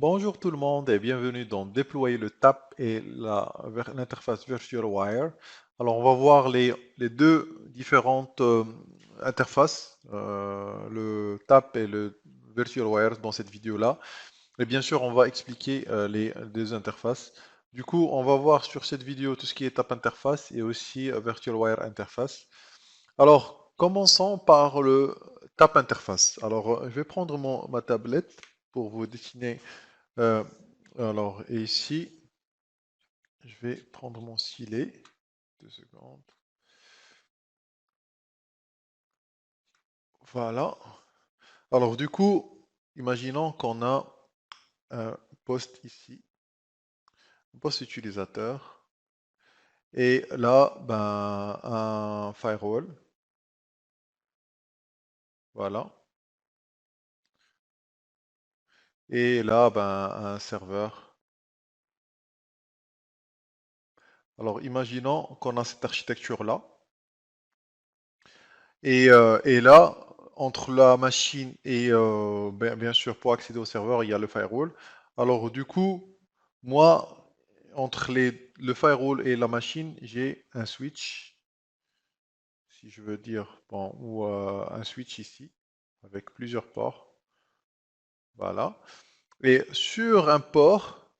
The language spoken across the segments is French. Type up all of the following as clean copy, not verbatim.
Bonjour tout le monde et bienvenue dans Déployer le TAP et l'interface VirtualWire. Alors on va voir les deux différentes interfaces, le TAP et le VirtualWire dans cette vidéo-là. Et bien sûr on va expliquer les deux interfaces. Du coup on va voir sur cette vidéo tout ce qui est TAP interface et aussi VirtualWire interface. Alors commençons par le TAP interface. Alors je vais prendre ma tablette pour vous dessiner euh, et ici, je vais prendre mon stylet. 2 secondes. Voilà. Alors, du coup, imaginons qu'on a un poste ici, un poste utilisateur, et là, ben, un firewall. Voilà. Et là, ben, un serveur. Alors, imaginons qu'on a cette architecture-là. Et là, entre la machine et bien sûr pour accéder au serveur, il y a le firewall. Alors du coup, moi, entre le firewall et la machine, j'ai un switch, si je veux dire, bon, ou un switch ici, avec plusieurs ports. Voilà. Et sur un port,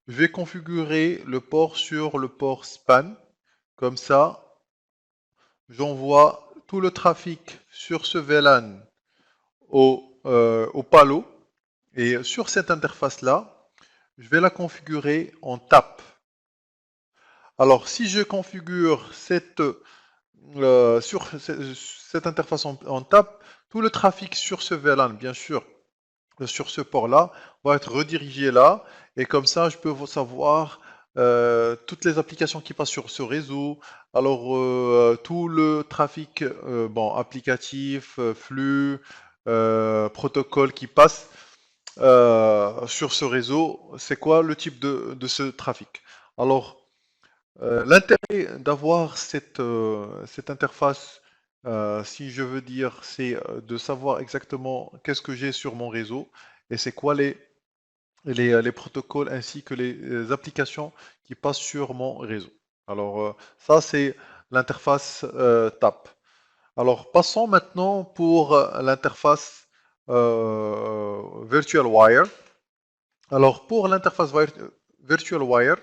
je vais configurer le port sur le port span. Comme ça, j'envoie tout le trafic sur ce VLAN au Palo. Et sur cette interface-là, je vais la configurer en TAP. Alors, si je configure sur cette interface en TAP, tout le trafic sur ce VLAN, bien sûr, sur ce port-là, va être redirigé là. Et comme ça, je peux savoir toutes les applications qui passent sur ce réseau. Alors, tout le trafic bon, applicatif, flux, protocole qui passe sur ce réseau, c'est quoi le type de ce trafic? Alors, l'intérêt d'avoir cette interface, si je veux dire, c'est de savoir exactement qu'est-ce que j'ai sur mon réseau et c'est quoi les protocoles ainsi que les applications qui passent sur mon réseau. Alors, ça, c'est l'interface TAP. Alors, passons maintenant pour l'interface VirtualWire. Alors, pour l'interface VirtualWire,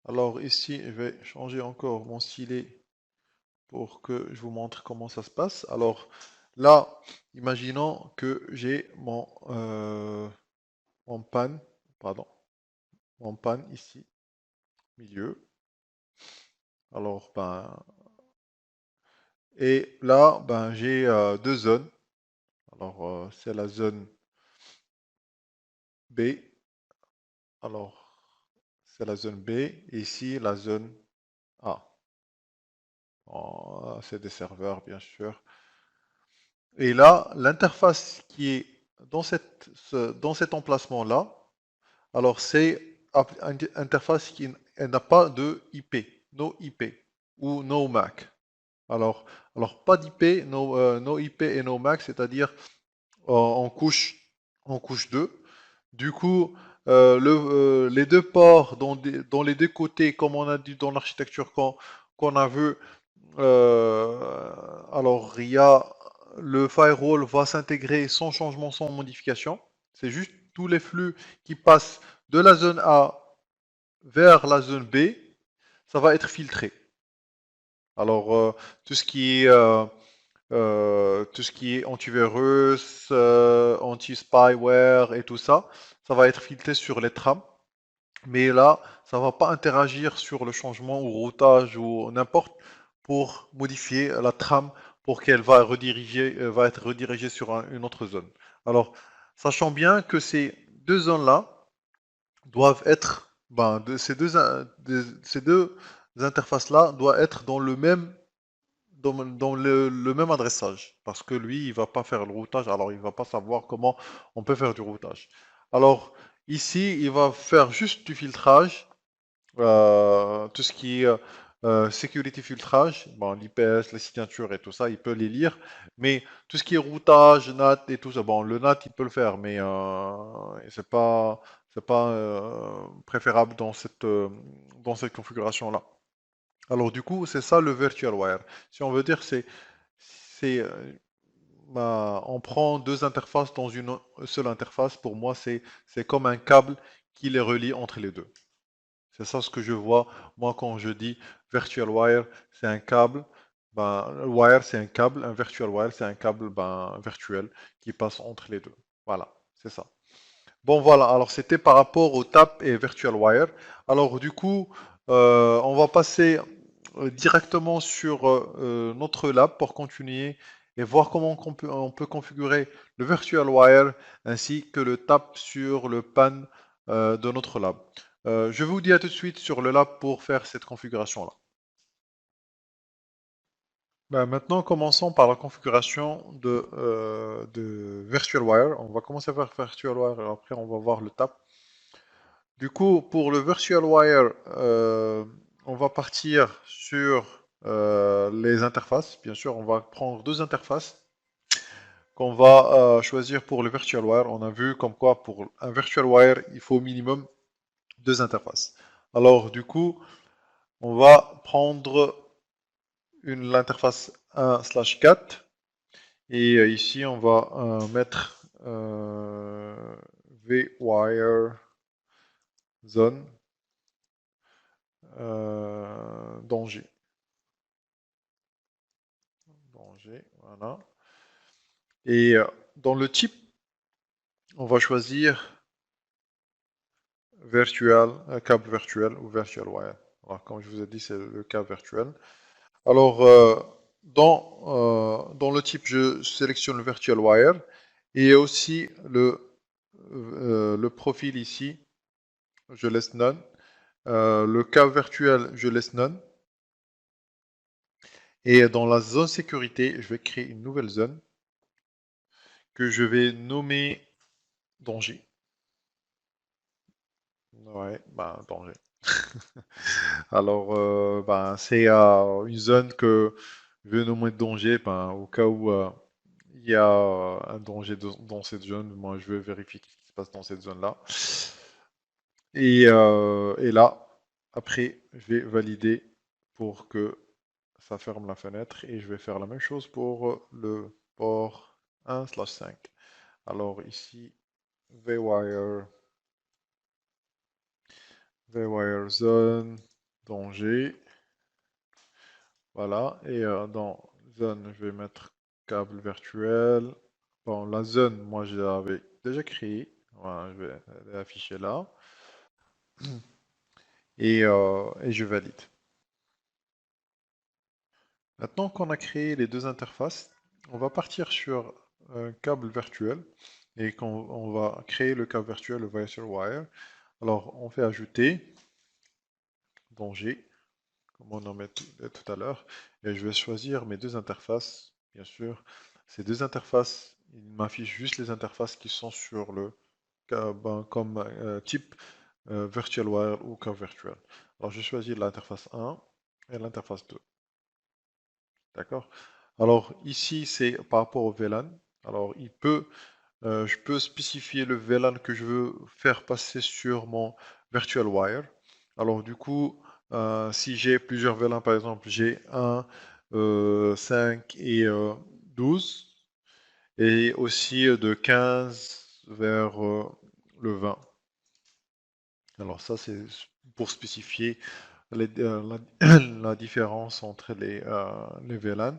alors ici, je vais changer encore mon stylet pour que je vous montre comment ça se passe. Alors, là, imaginons que j'ai mon pan, pardon, mon pan ici, milieu. Alors, ben, et là, ben, j'ai deux zones. Alors, c'est la zone B. Alors, c'est la zone B. Et ici, la zone A. Oh, c'est des serveurs, bien sûr. Et là, l'interface qui est dans cet emplacement-là, alors c'est une interface qui n'a pas de IP, no IP ou no MAC. Alors, pas d'IP, no IP et no MAC, c'est-à-dire en couche 2. Du coup, les deux ports dans les deux côtés, comme on a dit dans l'architecture qu'on a vu, alors il y a le firewall va s'intégrer sans changement, sans modification. C'est juste tous les flux qui passent de la zone A vers la zone B, ça va être filtré. Alors tout ce qui est tout ce qui est antivirus, anti-spyware et tout ça, ça va être filtré sur les trames. Mais là, ça va pas interagir sur le changement ou routage ou n'importe pour modifier la trame pour qu'elle va être redirigée sur une autre zone. Alors, sachant bien que ces deux zones-là doivent être, ben, ces deux interfaces-là doivent être dans le même adressage. Parce que lui, il va pas faire le routage, alors il va pas savoir comment on peut faire du routage. Alors, ici, il va faire juste du filtrage, tout ce qui est Security filtrage, bon, l'IPS, les signatures et tout ça, il peut les lire. Mais tout ce qui est routage, NAT et tout ça, bon, le NAT, il peut le faire, mais c'est pas préférable dans cette configuration-là. Alors du coup, c'est ça le virtual wire. Si on veut dire, on prend deux interfaces dans une seule interface. Pour moi, c'est comme un câble qui les relie entre les deux. C'est ça ce que je vois, moi, quand je dis virtual wire, c'est un câble. Ben, le wire, c'est un câble. Un virtual wire, c'est un câble virtuel qui passe entre les deux. Voilà, c'est ça. Bon, voilà. Alors, c'était par rapport au TAP et virtual wire. Alors, du coup, on va passer directement sur notre lab pour continuer et voir comment on peut configurer le virtual wire ainsi que le TAP sur le PAN de notre lab. Je vous dis à tout de suite sur le lab pour faire cette configuration-là. Ben, maintenant, commençons par la configuration de VirtualWire. On va commencer par VirtualWire et après on va voir le TAP. Du coup, pour le VirtualWire, on va partir sur les interfaces. Bien sûr, on va prendre deux interfaces qu'on va choisir pour le VirtualWire. On a vu comme quoi pour un VirtualWire, il faut au minimum deux interfaces. Alors, du coup, on va prendre l'interface 1/4 et ici on va mettre vwire zone danger. Voilà. Et dans le type, on va choisir virtual, câble virtuel ou virtual wire. Alors, comme je vous ai dit, c'est le câble virtuel. Alors, dans le type, je sélectionne le virtual wire et aussi le profil ici, je laisse none. Le câble virtuel, je laisse none. Et dans la zone sécurité, je vais créer une nouvelle zone que je vais nommer danger. Ouais, danger. Alors, c'est une zone que je vais nommer danger, au cas où il y a un danger dans cette zone. Moi, je vais vérifier ce qui se passe dans cette zone-là. Et là, après, je vais valider pour que ça ferme la fenêtre et je vais faire la même chose pour le port 1/5. Alors ici, vwire zone danger. Voilà, et dans zone, je vais mettre câble virtuel. Bon, la zone, moi je l'avais déjà créée. Voilà, je vais l'afficher là. Et je valide. Maintenant qu'on a créé les deux interfaces, on va partir sur un câble virtuel et qu'on va créer le câble virtuel, le virtual wire. Alors, on fait ajouter danger, comme on en met tout à l'heure, et je vais choisir mes deux interfaces, bien sûr. Ces deux interfaces, il m'affiche juste les interfaces qui sont sur le comme type virtual wire ou câble virtuel. Alors, je choisis l'interface 1 et l'interface 2. D'accord? Alors ici, c'est par rapport au VLAN. Alors je peux spécifier le VLAN que je veux faire passer sur mon virtual wire. Alors du coup, si j'ai plusieurs VLAN, par exemple, j'ai 1, 5 et 12, et aussi de 15 vers le 20. Alors ça, c'est pour spécifier la différence entre les VLAN.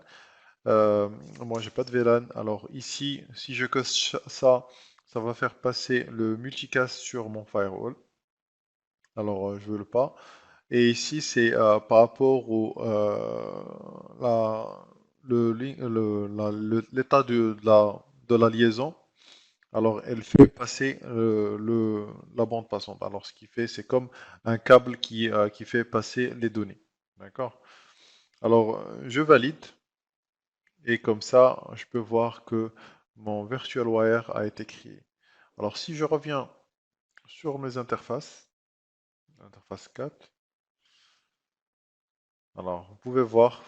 Moi, j'ai pas de VLAN. Alors ici, si je coche ça, ça va faire passer le multicast sur mon firewall. Alors, je veux le pas. Et ici, c'est par rapport l'état de la liaison. Alors, elle fait passer la bande passante. Alors, ce qui fait, c'est comme un câble qui fait passer les données. D'accord? Alors, je valide. Et comme ça, je peux voir que mon virtual wire a été créé. Alors, si je reviens sur mes interfaces, interface 4, Alors, vous pouvez voir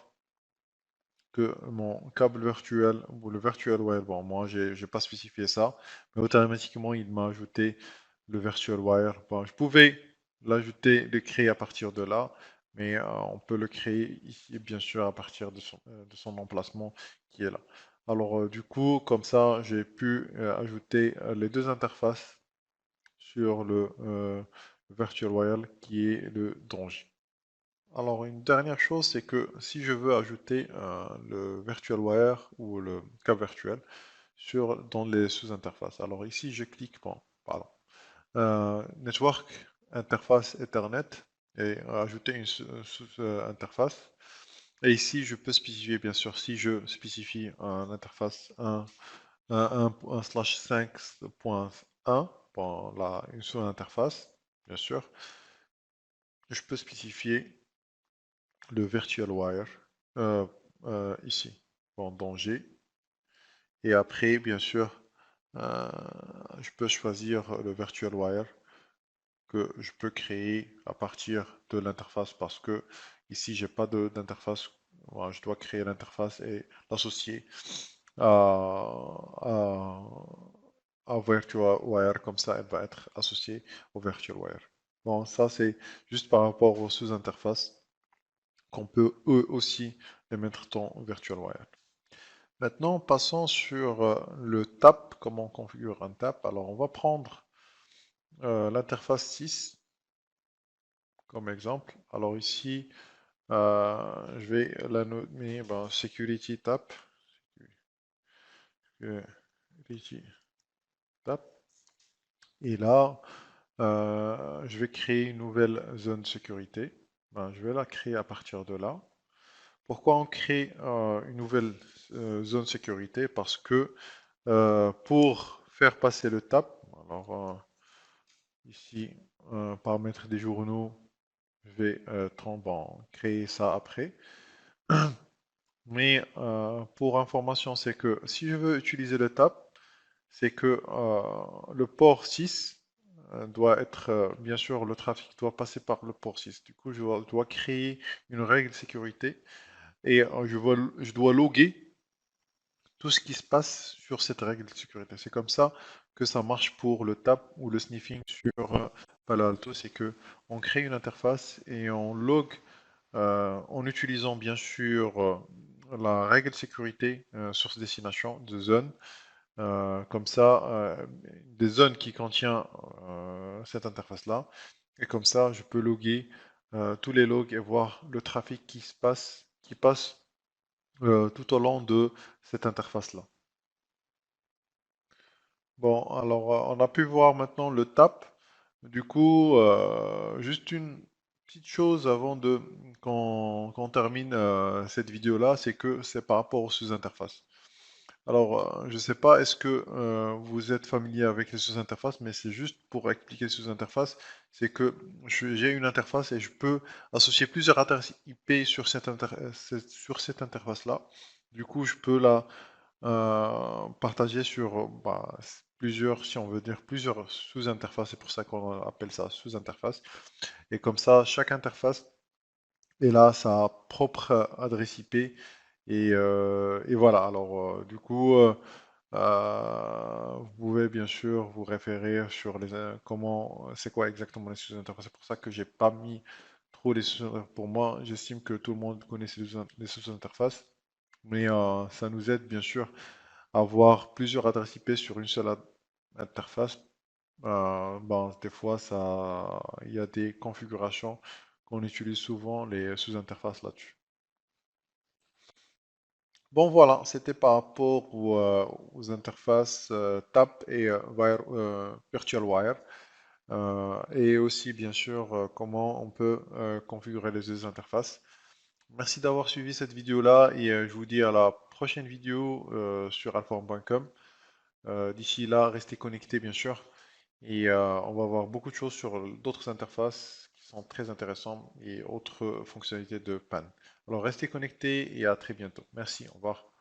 que mon câble virtuel ou le virtual wire, bon, moi, j'ai pas spécifié ça, mais automatiquement, il m'a ajouté le virtual wire. Bon, je pouvais l'ajouter, le créer à partir de là, mais on peut le créer ici, bien sûr, à partir de son emplacement qui est là. Alors, du coup, comme ça, j'ai pu ajouter les deux interfaces sur le virtual wire qui est le danger. Alors, une dernière chose, c'est que si je veux ajouter le virtual wire ou le câble virtuel dans les sous-interfaces. Alors ici, je clique, bon, pardon, Network, interface Ethernet et ajouter une sous-interface. Et ici, je peux spécifier, bien sûr, si je spécifie un interface 1/5.1 pour une sous-interface, bien sûr, je peux spécifier le virtual wire euh, ici, en danger. Et après, bien sûr, euh, je peux choisir le virtual wire que je peux créer à partir de l'interface parce que ici, j'ai pas d'interface. Voilà, je dois créer l'interface et l'associer à, à virtual wire. Comme ça, elle va être associée au virtual wire. Bon, ça, c'est juste par rapport aux sous-interfaces qu'on peut eux aussi les mettre dans VirtualWire. Maintenant, passons sur le TAP, comment on configure un TAP. Alors, on va prendre l'interface 6 comme exemple. Alors ici, je vais la nommer Security TAP. Security TAP. Et là, je vais créer une nouvelle zone sécurité. Je vais la créer à partir de là. Pourquoi on crée une nouvelle zone sécurité? Parce que pour faire passer le TAP, alors ici, paramètres des journaux, je vais créer ça après. Mais pour information, c'est que si je veux utiliser le TAP, c'est que le port 6 doit être, bien sûr, le trafic doit passer par le port 6. Du coup, je dois créer une règle de sécurité et je dois loguer tout ce qui se passe sur cette règle de sécurité. C'est comme ça que ça marche pour le tap ou le sniffing sur Palo Alto, c'est que on crée une interface et on log en utilisant bien sûr la règle de sécurité source destination de zone. Comme ça, des zones qui contiennent cette interface-là. Et comme ça, je peux loguer tous les logs et voir le trafic qui passe tout au long de cette interface-là. Bon, alors on a pu voir maintenant le tap. Du coup, juste une petite chose avant de qu'on termine cette vidéo-là, c'est que c'est par rapport aux sous-interfaces. Alors, je ne sais pas, est-ce que vous êtes familier avec les sous-interfaces, mais c'est juste pour expliquer les sous-interfaces, c'est que j'ai une interface et je peux associer plusieurs adresses IP sur sur cette interface-là. Du coup, je peux la partagé sur plusieurs, si on veut dire, plusieurs sous-interfaces. C'est pour ça qu'on appelle ça sous-interface. Et comme ça, chaque interface est là sa propre adresse IP. Et voilà. Alors, du coup, vous pouvez bien sûr vous référer sur comment, c'est quoi exactement les sous-interfaces. C'est pour ça que j'ai pas mis trop les sous-interfaces. Pour moi, j'estime que tout le monde connaît les sous-interfaces. Mais ça nous aide bien sûr avoir plusieurs adresses IP sur une seule interface, des fois, il y a des configurations qu'on utilise souvent les sous-interfaces là-dessus. Bon, voilà, c'était par rapport aux interfaces TAP et Virtual Wire. Et aussi, bien sûr, comment on peut configurer les deux interfaces. Merci d'avoir suivi cette vidéo-là et je vous dis à la prochaine vidéo sur alform.com. D'ici là, restez connectés bien sûr et on va voir beaucoup de choses sur d'autres interfaces qui sont très intéressantes et autres fonctionnalités de PAN. Alors restez connectés et à très bientôt. Merci, au revoir.